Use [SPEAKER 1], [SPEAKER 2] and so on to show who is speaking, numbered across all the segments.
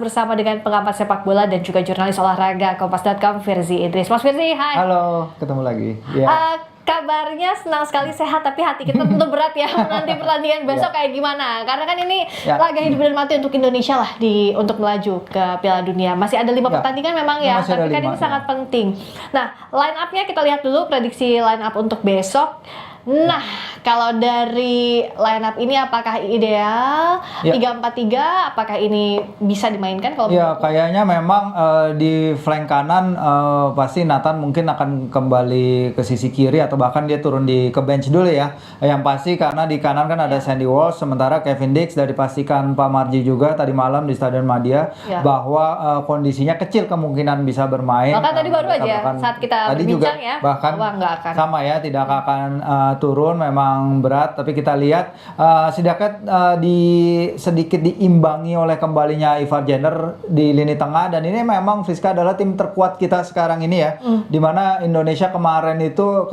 [SPEAKER 1] Bersama dengan pengamat sepak bola dan juga jurnalis olahraga Kompas.com, Firzi Idris. Mas Firzi, hai.
[SPEAKER 2] Halo, ketemu lagi. Ya.
[SPEAKER 1] Kabarnya senang sekali sehat, tapi hati kita tentu berat ya nanti pertandingan besok kayak gimana. Karena kan ini laga hidup dan mati untuk Indonesia lah untuk melaju ke Piala Dunia. Masih ada 5 pertandingan memang ya, tapi kan ini sangat penting. Nah, line up-nya kita lihat dulu, prediksi line up untuk besok. Nah, kalau dari line up ini apakah ideal 3-4-3? Apakah ini bisa dimainkan kalau
[SPEAKER 2] kayaknya memang di flank kanan pasti Nathan mungkin akan kembali ke sisi kiri atau bahkan dia turun ke bench dulu ya. Yang pasti karena di kanan kan ada Sandy Walsh, sementara Kevin Dix sudah dipastikan Pak Marji juga tadi malam di Stadion Madia bahwa kondisinya kecil kemungkinan bisa bermain.
[SPEAKER 1] Bahkan tadi baru aja saat kita
[SPEAKER 2] tadi
[SPEAKER 1] berbincang
[SPEAKER 2] juga,
[SPEAKER 1] ya,
[SPEAKER 2] bahkan sama ya, tidak akan turun, memang berat, tapi kita lihat sedikit diimbangi oleh kembalinya Ivar Jenner di lini tengah, dan ini memang Friska adalah tim terkuat kita sekarang ini ya, dimana Indonesia kemarin itu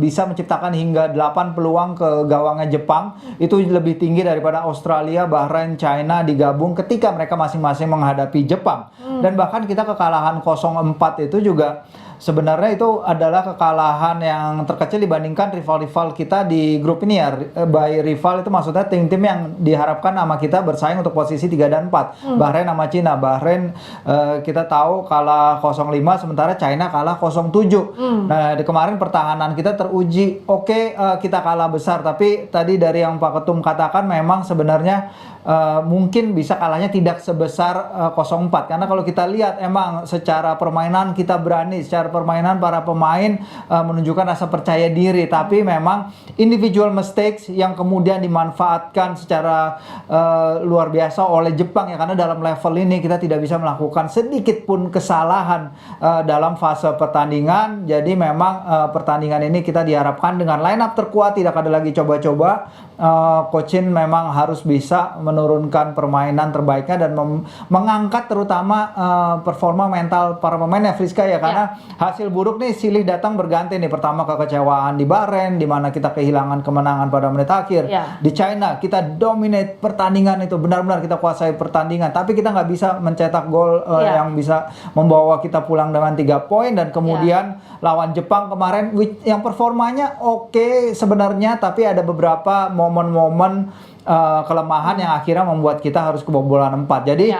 [SPEAKER 2] bisa menciptakan hingga 8 peluang ke gawangnya Jepang, itu lebih tinggi daripada Australia, Bahrain, China digabung ketika mereka masing-masing menghadapi Jepang. Dan bahkan kita kekalahan 0-4 itu juga sebenarnya itu adalah kekalahan yang terkecil dibandingkan rival-rival kita di grup ini ya. By rival itu maksudnya tim-tim yang diharapkan sama kita bersaing untuk posisi 3 dan 4. Bahrain sama Cina. Bahrain kita tahu kalah 0-5, sementara China kalah 0-7. Nah, kemarin pertahanan kita teruji. Kita kalah besar, tapi tadi dari yang Pak Ketum katakan memang sebenarnya mungkin bisa kalahnya tidak sebesar 0-4, karena kalau kita lihat emang secara permainan kita berani, secara permainan para pemain menunjukkan rasa percaya diri, tapi memang individual mistakes yang kemudian dimanfaatkan secara luar biasa oleh Jepang ya, karena dalam level ini kita tidak bisa melakukan sedikit pun kesalahan dalam fase pertandingan. Jadi memang pertandingan ini kita diharapkan dengan line up terkuat, tidak ada lagi coba-coba. Coach Shin memang harus bisa menurunkan permainan terbaiknya dan mengangkat terutama performa mental para pemain ya, Friska ya, karena hasil buruk nih silih datang berganti nih. Pertama kekecewaan di Bahrain di mana kita kehilangan kemenangan pada menit akhir. Di China kita dominate pertandingan, itu benar-benar kita kuasai pertandingan, tapi kita nggak bisa mencetak gol yang bisa membawa kita pulang dengan 3 poin. Dan kemudian lawan Jepang kemarin yang performanya oke sebenarnya, tapi ada beberapa momen-momen kelemahan yang akhirnya membuat kita harus kebobolan 4. Jadi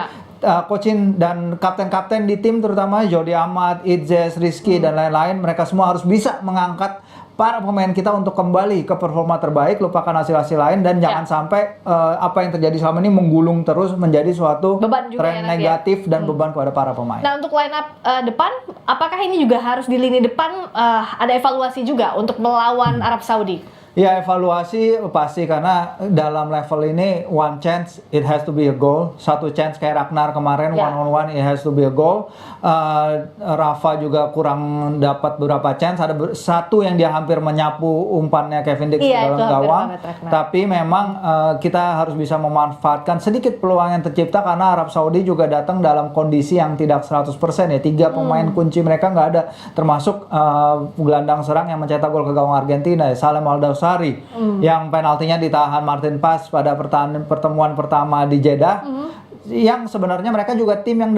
[SPEAKER 2] Coach Shin dan kapten-kapten di tim terutama Jody Amat, Idzes, Rizky dan lain-lain, mereka semua harus bisa mengangkat para pemain kita untuk kembali ke performa terbaik, lupakan hasil-hasil lain, dan jangan sampai apa yang terjadi selama ini menggulung terus menjadi suatu tren negatif dan beban kepada para pemain.
[SPEAKER 1] Nah, untuk line up depan, apakah ini juga harus di lini depan ada evaluasi juga untuk melawan Arab Saudi?
[SPEAKER 2] Ya, evaluasi pasti, karena dalam level ini one chance it has to be a goal. Satu chance kayak Ragnar kemarin one on one it has to be a goal. Rafa juga kurang dapat beberapa chance. Ada satu yang dia hampir menyapu umpannya Kevin Dix ke dalam gawang. Tapi memang kita harus bisa memanfaatkan sedikit peluang yang tercipta, karena Arab Saudi juga datang dalam kondisi yang tidak 100% ya. 3 pemain kunci mereka nggak ada, termasuk gelandang serang yang mencetak gol ke gawang Argentina, Salem Al-Dawsari, yang penaltinya ditahan Martin Paz pada pertemuan pertama di Jeddah. Yang sebenarnya mereka juga tim yang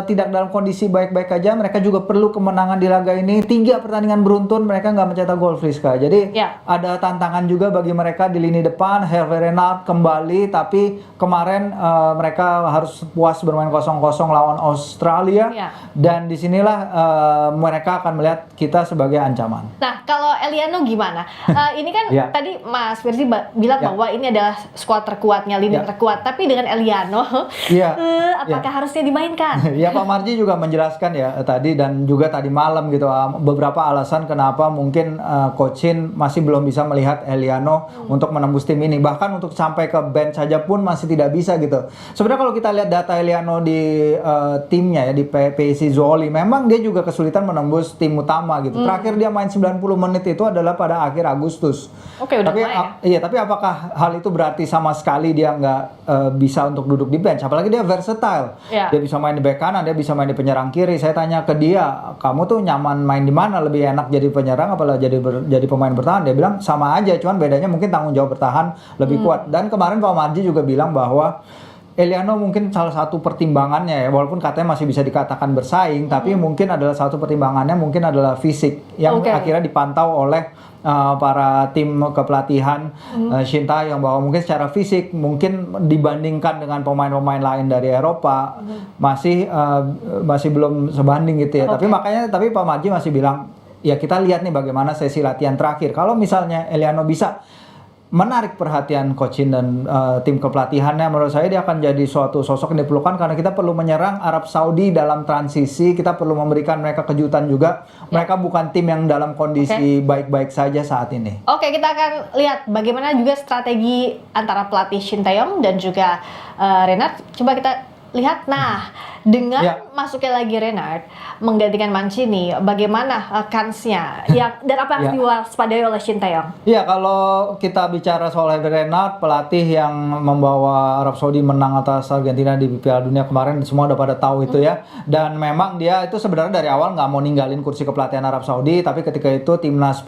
[SPEAKER 2] tidak dalam kondisi baik-baik aja, mereka juga perlu kemenangan di laga ini. 3 pertandingan beruntun mereka nggak mencetak gol, Friska. Jadi ada tantangan juga bagi mereka di lini depan. Hervé Renard kembali, tapi kemarin mereka harus puas bermain 0-0 lawan Australia. Dan disinilah mereka akan melihat kita sebagai ancaman.
[SPEAKER 1] Nah, kalau Eliano gimana? Ini kan tadi Mas Firzi bilang bahwa ini adalah skuad terkuatnya, lini terkuat, tapi dengan Eliano apakah harusnya dimainkan?
[SPEAKER 2] Ya, Pak Marji juga menjelaskan ya tadi, dan juga tadi malam gitu, beberapa alasan kenapa mungkin Coach Shin masih belum bisa melihat Eliano untuk menembus tim ini. Bahkan untuk sampai ke bench saja pun masih tidak bisa gitu. Sebenarnya kalau kita lihat data Eliano di timnya ya, di PSI Zwolle, memang dia juga kesulitan menembus tim utama gitu. Terakhir dia main 90 menit itu adalah pada akhir Agustus. Tapi apakah hal itu berarti sama sekali dia nggak bisa untuk duduk di bench? Apalagi dia versatile. Dia bisa main di bek kanan, dia bisa main di penyerang kiri. Saya tanya ke dia, kamu tuh nyaman main di mana? Lebih enak jadi penyerang apa jadi pemain bertahan? Dia bilang sama aja, cuman bedanya mungkin tanggung jawab bertahan lebih kuat. Dan kemarin Pak Marji juga bilang bahwa Eliano mungkin salah satu pertimbangannya ya, walaupun katanya masih bisa dikatakan bersaing, tapi mungkin adalah satu pertimbangannya mungkin adalah fisik yang akhirnya dipantau oleh para tim kepelatihan Shin Tae-yong bahwa mungkin secara fisik mungkin dibandingkan dengan pemain-pemain lain dari Eropa masih belum sebanding gitu ya. Tapi Pak Marji masih bilang ya kita lihat nih bagaimana sesi latihan terakhir. Kalau misalnya Eliano bisa menarik perhatian coach Shin dan tim kepelatihannya, menurut saya dia akan jadi suatu sosok yang diperlukan karena kita perlu menyerang Arab Saudi dalam transisi, kita perlu memberikan mereka kejutan juga. Mereka bukan tim yang dalam kondisi baik-baik saja saat ini.
[SPEAKER 1] Oke, kita akan lihat bagaimana juga strategi antara pelatih Shin Tae-yong dan juga Renard. Coba kita lihat. Nah, dengan masuknya lagi Renard menggantikan Mancini, bagaimana kansnya dan apa yang diwaspadai oleh Shin Tae-yong?
[SPEAKER 2] Iya, kalau kita bicara soal Renard, pelatih yang membawa Arab Saudi menang atas Argentina di Piala Dunia kemarin, semua udah pada tahu itu ya. Dan memang dia itu sebenarnya dari awal nggak mau ninggalin kursi kepelatihan Arab Saudi, tapi ketika itu timnas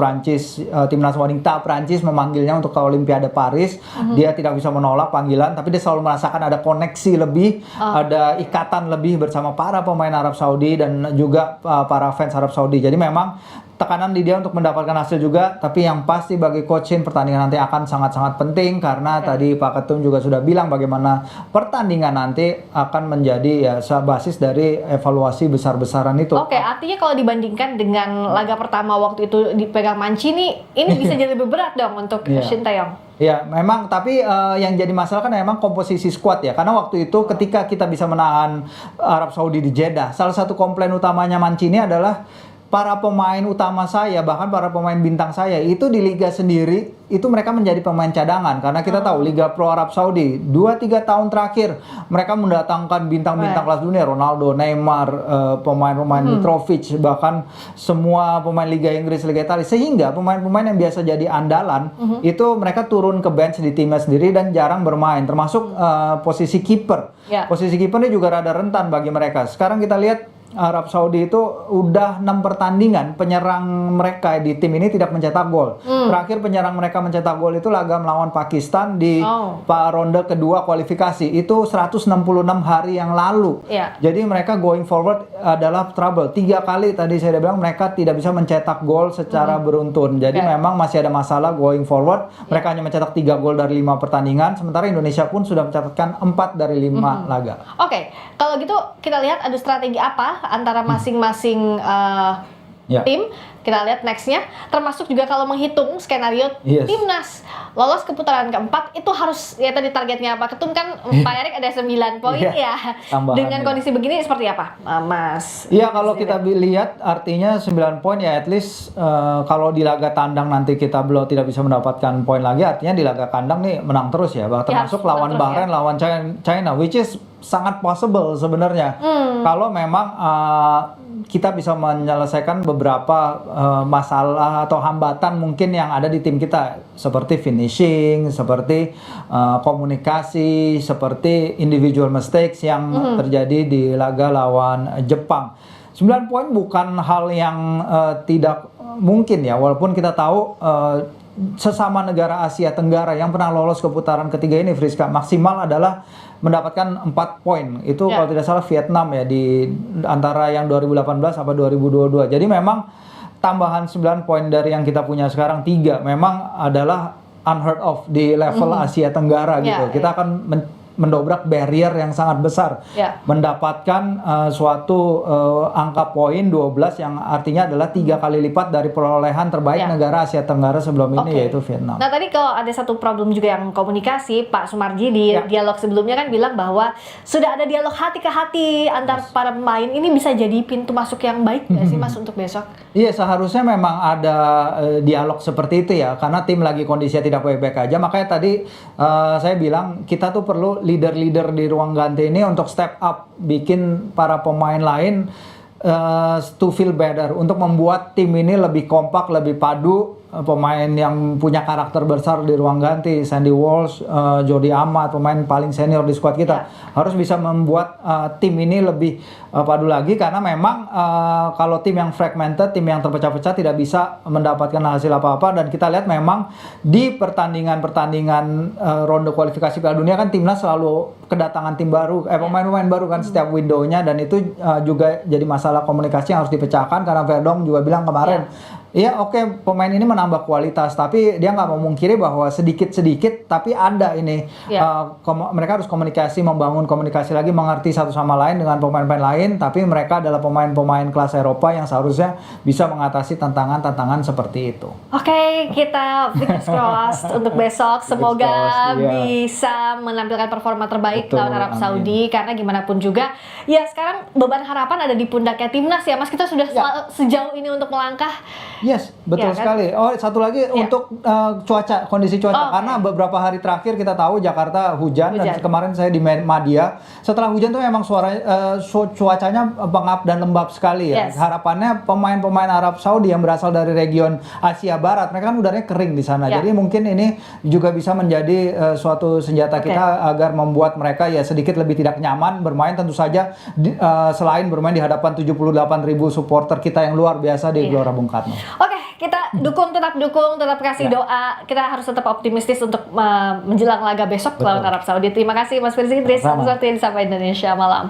[SPEAKER 2] wanita Prancis memanggilnya untuk ke Olimpiade Paris, dia tidak bisa menolak panggilan, tapi dia selalu merasakan ada koneksi lebih, ada ikatan lebih bersama para pemain Arab Saudi dan juga para fans Arab Saudi. Jadi memang tekanan di dia untuk mendapatkan hasil juga, tapi yang pasti bagi coach Shin pertandingan nanti akan sangat-sangat penting karena tadi Pak Ketum juga sudah bilang bagaimana pertandingan nanti akan menjadi basis dari evaluasi besar-besaran itu.
[SPEAKER 1] Oke, artinya kalau dibandingkan dengan laga pertama waktu itu dipegang Mancini, ini bisa jadi lebih berat dong untuk Shin Tae-yong.
[SPEAKER 2] Ya, memang, tapi yang jadi masalah kan memang komposisi skuad ya. Karena waktu itu ketika kita bisa menahan Arab Saudi di Jeddah, salah satu komplain utamanya Mancini adalah para pemain utama saya, bahkan para pemain bintang saya, itu di liga sendiri, itu mereka menjadi pemain cadangan. Karena kita tahu Liga Pro Arab Saudi, 2-3 tahun terakhir, mereka mendatangkan bintang-bintang kelas dunia, Ronaldo, Neymar, pemain-pemain Mitrovic, bahkan semua pemain Liga Inggris, Liga Italia. Sehingga pemain-pemain yang biasa jadi andalan, itu mereka turun ke bench di timnya sendiri dan jarang bermain. Termasuk posisi kiper. Posisi kipernya juga rada rentan bagi mereka. Sekarang kita lihat, Arab Saudi itu udah 6 pertandingan penyerang mereka di tim ini tidak mencetak gol. Terakhir penyerang mereka mencetak gol itu laga melawan Pakistan di ronde kedua kualifikasi. Itu 166 hari yang lalu. Jadi mereka going forward adalah trouble. 3 kali tadi saya udah bilang mereka tidak bisa mencetak gol secara beruntun. Jadi memang masih ada masalah going forward. Mereka hanya mencetak 3 gol dari 5 pertandingan. Sementara Indonesia pun sudah mencatatkan 4 dari 5 laga.
[SPEAKER 1] Oke, kalau gitu kita lihat ada strategi apa antara masing-masing tim. Kita lihat nextnya, termasuk juga kalau menghitung skenario timnas lolos ke putaran keempat, itu harus ya tadi targetnya Pak Ketum kan Pak Erik ada 9 poin dengan kondisi begini seperti apa Mas?
[SPEAKER 2] Iya, kalau kita lihat artinya 9 poin ya at least kalau di laga tandang nanti kita belum tidak bisa mendapatkan poin lagi, artinya di laga kandang nih menang terus ya, termasuk lawan Bahrain, lawan China, which is sangat possible sebenarnya. Kalau memang kita bisa menyelesaikan beberapa masalah atau hambatan mungkin yang ada di tim kita, seperti finishing, seperti komunikasi, seperti individual mistakes yang terjadi di laga lawan Jepang. 9 poin bukan hal yang tidak mungkin ya, walaupun kita tahu sesama negara Asia Tenggara yang pernah lolos ke putaran ketiga ini, Friska, maksimal adalah mendapatkan 4 poin. Itu kalau tidak salah Vietnam ya, di antara yang 2018 sampai 2022. Jadi memang tambahan 9 poin dari yang kita punya sekarang 3 memang adalah unheard of di level Asia Tenggara gitu. Kita akan mendobrak barrier yang sangat besar, mendapatkan suatu angka poin 12 yang artinya adalah 3 kali lipat dari perolehan terbaik negara Asia Tenggara sebelum ini, yaitu Vietnam.
[SPEAKER 1] Nah tadi kalau ada satu problem juga yang komunikasi, Pak Sumarji di dialog sebelumnya kan bilang bahwa sudah ada dialog hati ke hati antar para pemain, ini bisa jadi pintu masuk yang baik nggak sih Mas untuk besok?
[SPEAKER 2] Iya, seharusnya memang ada dialog seperti itu ya, karena tim lagi kondisinya tidak baik-baik aja. Makanya tadi saya bilang kita tuh perlu leader-leader di ruang ganti ini untuk step up, bikin para pemain lain to feel better, untuk membuat tim ini lebih kompak, lebih padu, pemain yang punya karakter besar di ruang ganti, Sandy Walsh, Jody Amat, pemain paling senior di skuad kita, harus bisa membuat tim ini lebih padu lagi, karena memang kalau tim yang fragmented, tim yang terpecah-pecah tidak bisa mendapatkan hasil apa-apa. Dan kita lihat memang di pertandingan ronde kualifikasi Piala Dunia kan timnas selalu kedatangan tim baru, pemain-pemain baru kan setiap windownya, dan itu juga jadi masalah komunikasi yang harus dipecahkan, karena Verdong juga bilang kemarin, iya oke, pemain ini menambah kualitas, tapi dia nggak mau memungkiri bahwa sedikit-sedikit tapi ada ini mereka harus komunikasi, membangun komunikasi lagi, mengerti satu sama lain dengan pemain-pemain lain, tapi mereka adalah pemain-pemain kelas Eropa yang seharusnya bisa mengatasi tantangan-tantangan seperti itu.
[SPEAKER 1] Oke, kita fingers crossed untuk besok, semoga bisa menampilkan performa terbaik lawan Arab Saudi, karena gimana pun juga ya sekarang beban harapan ada di pundaknya timnas ya Mas, kita sudah sejauh ini untuk melangkah.
[SPEAKER 2] Yes, betul sekali. Oh, satu lagi untuk cuaca, kondisi cuaca. Karena beberapa hari terakhir kita tahu Jakarta hujan. Dan kemarin saya di Madia, setelah hujan tuh memang cuacanya pengap dan lembab sekali ya. Harapannya pemain-pemain Arab Saudi yang berasal dari region Asia Barat, mereka kan udaranya kering di sana. Jadi mungkin ini juga bisa menjadi suatu senjata kita agar membuat mereka ya sedikit lebih tidak nyaman bermain. Tentu saja selain bermain di hadapan 78.000 supporter kita yang luar biasa di Gelora Bung Karno.
[SPEAKER 1] Oke, kita tetap dukung, tetap kasih doa. Kita harus tetap optimistis untuk menjelang laga besok lawan Arab Saudi. Terima kasih Mas Firzi Idris atas waktu yang di Sapa Indonesia Malam.